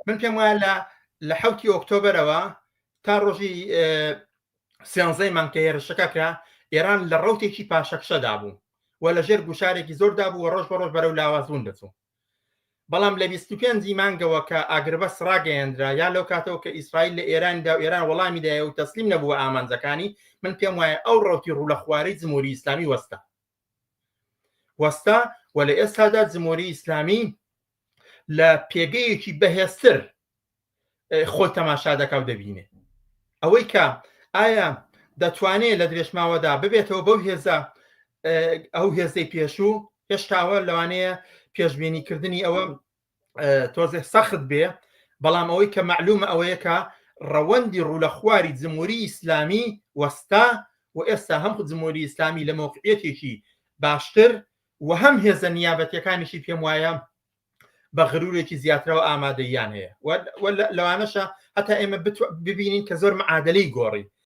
من پێم وایە لە 7 ئۆکتۆبرەوە تا ڕۆژی 13 مانگ کە هێرشەکە کرا، ئێران لە ڕەوتێکی پاشەکشەدا بوو و لە ژێر گوشارێکی زۆردا بوو و ڕۆژ بە ڕۆژ بەرەو لاوازبوون دەچوو. بەڵام لە 25 مانگەوە کە ئاگربەس ڕاگەیەندرا یا لەو کاتەوە کە ئیسرائیل لە ئێراندا و ئێران وەڵامی دایە و تەسلیم نەبووە ئامانجەکانی، من پێم وایە ئەو ڕەوتی ڕوو لە خوارەی جمهوری ئیسلامی وەستا و لە ئێستادا جمهوری ئیسلامی لە پێگەیەکی بەهێزتر خۆی تەماشا دەکا و دەبینێ ئەوەی کە ئایا دەتوانێت لە درێژماوەدا ببێتەوە بەو هێزە ئەو هێزەی پێشوو، هێشتاوە لەوانەیە پێشبینیکردنی ئەوە تۆزێ سەخت بێ، بەڵام ئەوەی کە معلومە ئەوەیە کە ڕەوەندی ڕوو لە خواری جمهوری ئیسلامی وەستا و ئێستا هەم جمهوری ئیسلامی لە مۆقعیەتێکی باشتر و هەم هێزە نیابەتیەکانیشی پێم وایە بە غرورێکی زیاترەوە ئامادەیان هەیە لەوانەشە هەتا ئێمە ببینین کە زۆر معادلەی گۆڕی